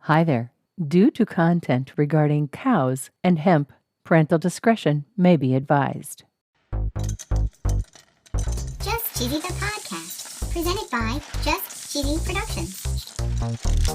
Hi there. Due to content regarding cows and hemp, parental discretion may be advised. Just Cheesy the Podcast, presented by Just Cheesy Productions.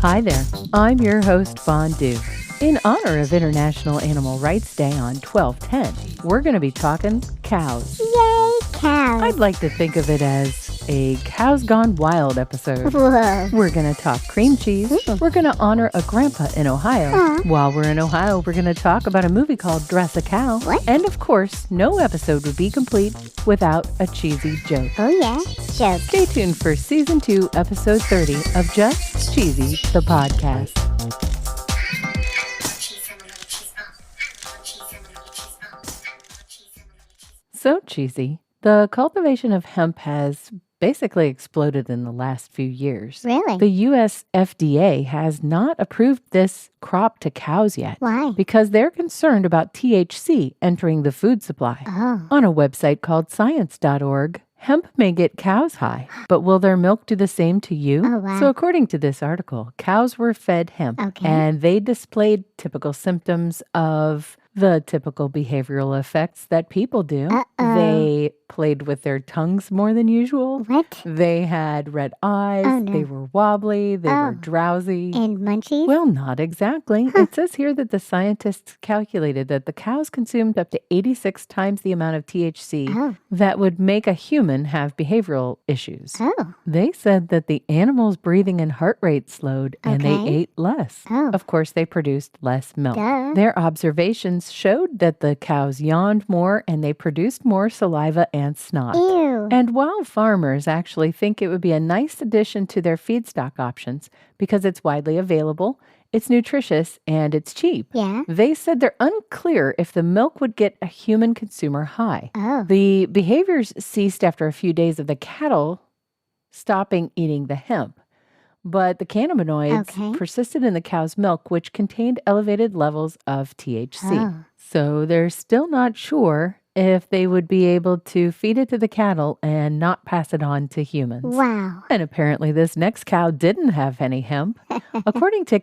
Hi there. I'm your host, Fondue. In honor of International Animal Rights Day on 12/10, we're going to be talking cows. Yay, cows. I'd like to think of it as a Cows Gone Wild episode. Whoa. We're going to talk cream cheese. We're going to honor a grandpa in Ohio. While we're in Ohio, we're going to talk about a movie called Dress a Cow. What? And of course, no episode would be complete without a cheesy joke. Oh yeah, joke. Stay tuned for Season 2, Episode 30 of Just Cheesy, the podcast. So cheesy. The cultivation of hemp has basically exploded in the last few years. Really? The U.S. FDA has not approved this crop to cows yet. Why? Because they're concerned about THC entering the food supply. Oh. On a website called science.org, hemp may get cows high, but will their milk do the same to you? Oh, wow. So according to this article, cows were fed hemp, Okay. and they displayed typical symptoms of the typical behavioral effects that people do. Uh-oh. They played with their tongues more than usual. What? They had red eyes. Oh, no. They were wobbly. They were Oh. drowsy. And munchies? Well, not exactly. It says here that the scientists calculated that the cows consumed up to 86 times the amount of THC Oh. that would make a human have behavioral issues. Oh. They said that the animals' breathing and heart rate slowed and they Okay. ate less. Oh. Of course, they produced less milk. Duh. Their observations showed that the cows yawned more and they produced more saliva and snot. Ew. And while farmers actually think it would be a nice addition to their feedstock options because it's widely available, it's nutritious, and it's cheap, Yeah? they said they're unclear if the milk would get a human consumer high. Oh. The behaviors ceased after a few days of the cattle stopping eating the hemp. But the cannabinoids Okay. persisted in the cow's milk, which contained elevated levels of THC. Oh. So they're still not sure if they would be able to feed it to the cattle and not pass it on to humans. Wow. And apparently this next cow didn't have any hemp. According to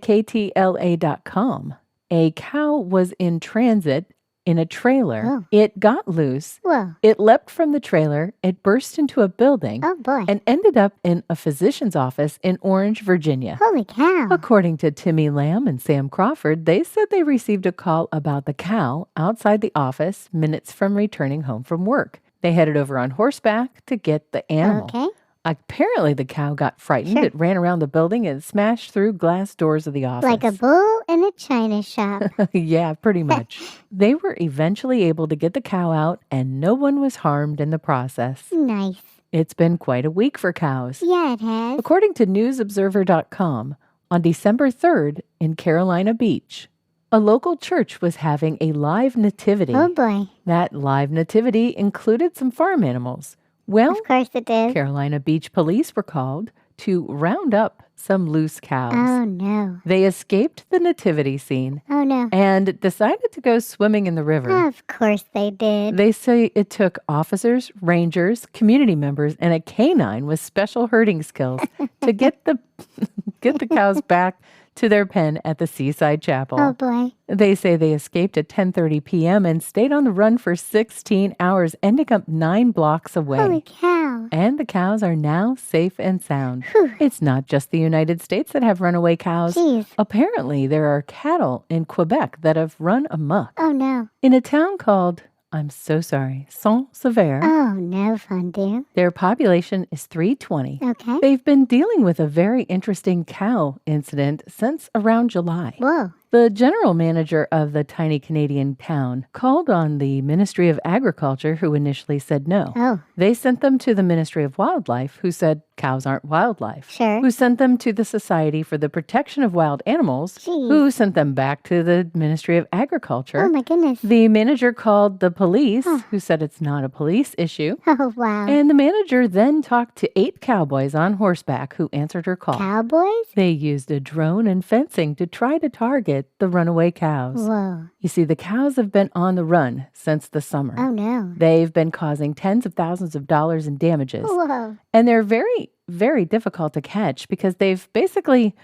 KTLA.com, a cow was in transit in a trailer. Oh. It got loose. Whoa. It leapt from the trailer. It burst into a building Oh boy. and ended up in a physician's office in Orange, Virginia. Holy cow. According to Timmy Lamb and Sam Crawford, they said they received a call about the cow outside the office minutes from returning home from work. They headed over on horseback to get the animal. Okay. Apparently, the cow got frightened. Sure. It ran around the building and smashed through glass doors of the office. Like a bull in a china shop. Yeah, pretty much. They were eventually able to get the cow out, and no one was harmed in the process. Nice. It's been quite a week for cows. Yeah, it has. According to newsobserver.com, on December 3rd in Carolina Beach, a local church was having a live nativity. Oh boy. That live nativity included some farm animals. Well, Of course it did. Carolina Beach police were called to round up some loose cows. Oh no. They escaped the nativity scene Oh no. and decided to go swimming in the river. Of course they did. They say it took officers, rangers, community members, and a canine with special herding skills to get the cows back to their pen at the Seaside Chapel. Oh boy. They say they escaped at 10:30 p.m. and stayed on the run for 16 hours, ending up 9 blocks away. Holy cow. And the cows are now safe and sound. Whew. It's not just the United States that have runaway cows. Jeez. Apparently, there are cattle in Quebec that have run amok. Oh no. In a town called, I'm so sorry, Saint-Sever, Oh no, Fondue. their population is 320. Okay. They've been dealing with a very interesting cow incident since around July. Whoa. The general manager of the tiny Canadian town called on the Ministry of Agriculture, who initially said no. Oh, They sent them to the Ministry of Wildlife, who said cows aren't wildlife. sure. Who sent them to the Society for the Protection of Wild Animals, Jeez. who sent them back to the Ministry of Agriculture. Oh my goodness. The manager called the police, who said it's not a police issue. Oh wow. And the manager then talked to 8 cowboys on horseback who answered her call. Cowboys? They used a drone and fencing to try to target target the runaway cows. Whoa. You see, the cows have been on the run since the summer. Oh, no. They've been causing tens of thousands of dollars in damages. Whoa. And they're very, very difficult to catch because they've basically,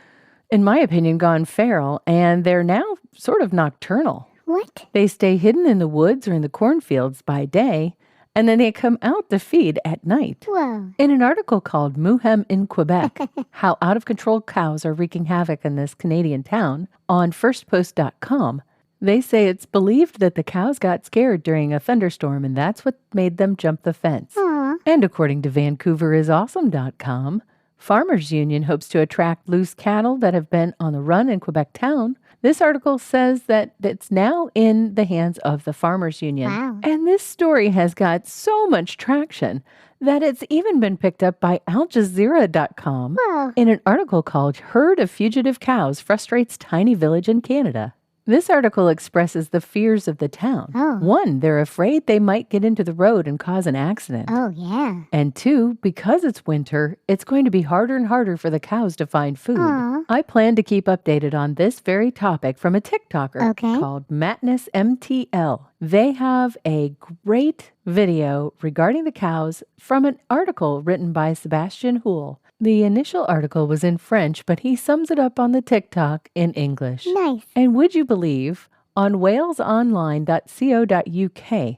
in my opinion, gone feral, and they're now sort of nocturnal. What? They stay hidden in the woods or in the cornfields by day, and then they come out to feed at night. Whoa. In an article called Hemp in Quebec, How Out-of-Control Cows Are Wreaking Havoc in This Canadian Town, on firstpost.com, they say it's believed that the cows got scared during a thunderstorm, and that's what made them jump the fence. Aw. And according to VancouverIsAwesome.com, Farmers Union hopes to attract loose cattle that have been on the run in Quebec town. This article says that it's now in the hands of the Farmers Union. Wow. And this story has got so much traction that it's even been picked up by AlJazeera.com Whoa. in an article called Herd of Fugitive Cows Frustrates Tiny Village in Canada. This article expresses the fears of the town. Oh. 1, they're afraid they might get into the road and cause an accident. Oh, yeah. And 2, because it's winter, it's going to be harder and harder for the cows to find food. Aw. I plan to keep updated on this very topic from a TikToker Okay. called Matness MTL. They have a great video regarding the cows from an article written by Sebastian Houle. The initial article was in French, but he sums it up on the TikTok in English. Nice. And would you believe, on walesonline.co.uk,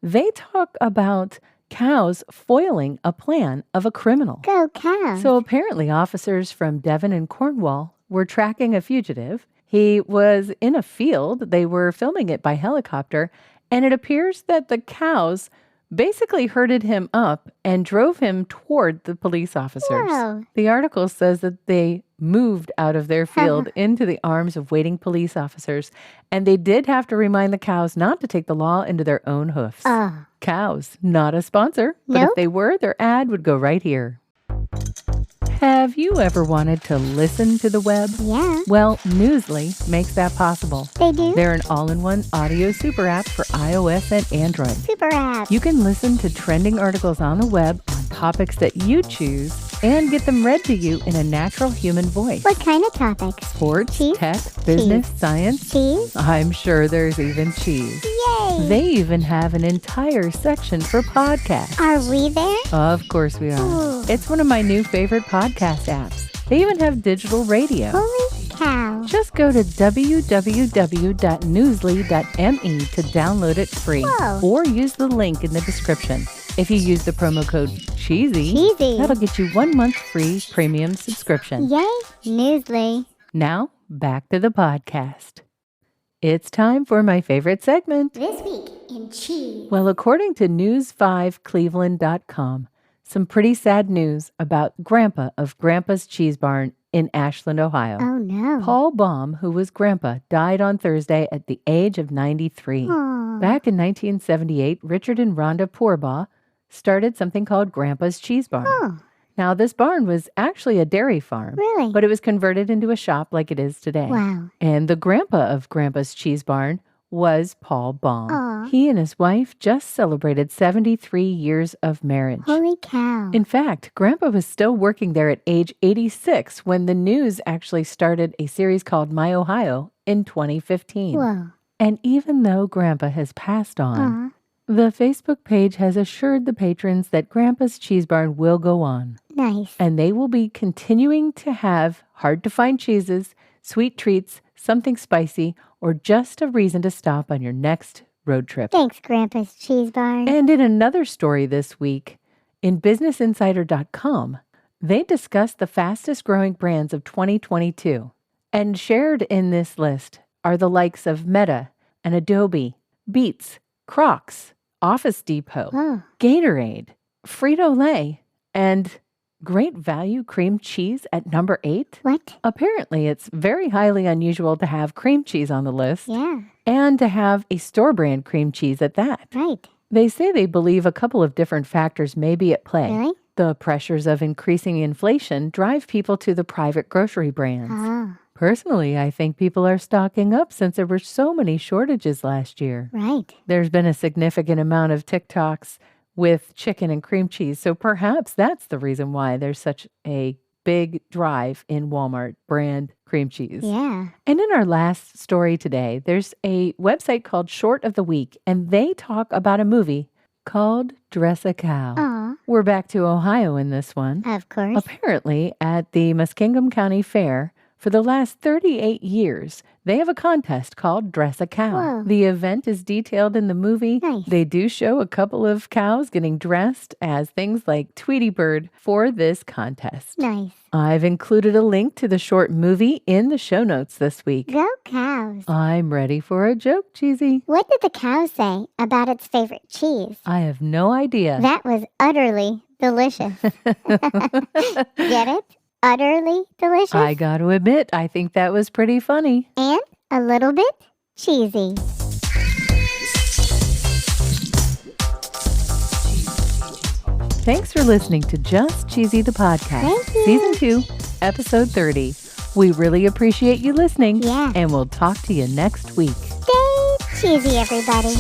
they talk about cows foiling a plan of a criminal. Go cows. So apparently officers from Devon and Cornwall were tracking a fugitive. He was in a field. They were filming it by helicopter, and it appears that the cows basically herded him up and drove him toward the police officers. Wow. The article says that they moved out of their field into the arms of waiting police officers, and they did have to remind the cows not to take the law into their own hoofs. Oh. Cows, not a sponsor, but if Nope. they were, their ad would go right here. Have you ever wanted to listen to the web? Yeah. Well, Newsly makes that possible. They do. They're an all-in-one audio super app for iOS and Android. Super app. You can listen to trending articles on the web on topics that you choose and get them read to you in a natural human voice. What kind of topics? Sports, Cheese? tech, business, science. Cheese? I'm sure there's even cheese. Yay. They even have an entire section for podcasts. Are we there? Of course we are. Ooh. It's one of my new favorite podcast apps. They even have digital radio. Holy cow. Just go to www.newsly.me to download it free. Whoa. Or use the link in the description. If you use the promo code CHEESY, Cheesy. that'll get you 1 month free premium subscription. Yay. Newsly. Now, back to the podcast. It's time for my favorite segment. This week in cheese. Well, according to news5cleveland.com, some pretty sad news about Grandpa of Grandpa's Cheese Barn in Ashland, Ohio. Oh, no. Paul Baum, who was Grandpa, died on Thursday at the age of 93. Aw. Back in 1978, Richard and Rhonda Poorbaugh started something called Grandpa's Cheese Barn. Oh, Now, this barn was actually a dairy farm, really? but it was converted into a shop like it is today. Wow. And the grandpa of Grandpa's Cheese Barn was Paul Baum. Aw. He and his wife just celebrated 73 years of marriage. Holy cow. In fact, Grandpa was still working there at age 86 when the news actually started a series called My Ohio in 2015. Whoa. And even though Grandpa has passed on, Aw. the Facebook page has assured the patrons that Grandpa's Cheese Barn will go on. Nice. And they will be continuing to have hard-to-find cheeses, sweet treats, something spicy, or just a reason to stop on your next road trip. Thanks, Grandpa's Cheese Barn. And in another story this week, in BusinessInsider.com, they discussed the fastest-growing brands of 2022. And shared in this list are the likes of Meta and Adobe, Beats, Crocs, Office Depot, Whoa. Gatorade, Frito-Lay, and Great Value Cream Cheese at number 8. What? Apparently, it's very highly unusual to have cream cheese on the list Yeah. and to have a store brand cream cheese at that. Right. They say they believe a couple of different factors may be at play. Really? The pressures of increasing inflation drive people to the private grocery brands. Ah. Personally, I think people are stocking up since there were so many shortages last year. Right. There's been a significant amount of TikToks with chicken and cream cheese, so perhaps that's the reason why there's such a big drive in Walmart brand cream cheese. Yeah. And in our last story today, there's a website called Short of the Week, and they talk about a movie called Dress a Cow. Aw. We're back to Ohio in this one. Of course. Apparently, at the Muskingum County Fair, for the last 38 years, they have a contest called Dress a Cow. Whoa. The event is detailed in the movie. Nice. They do show a couple of cows getting dressed as things like Tweety Bird for this contest. Nice. I've included a link to the short movie in the show notes this week. Go cows. I'm ready for a joke, Cheesy. What did the cow say about its favorite cheese? I have no idea. That was utterly delicious. Get it? Utterly delicious? I got to admit, I think that was pretty funny. And a little bit cheesy. Thanks for listening to Just Cheesy the Podcast. Thank you. Season 2, Episode 30. We really appreciate you listening. Yeah. And we'll talk to you next week. Stay cheesy, everybody.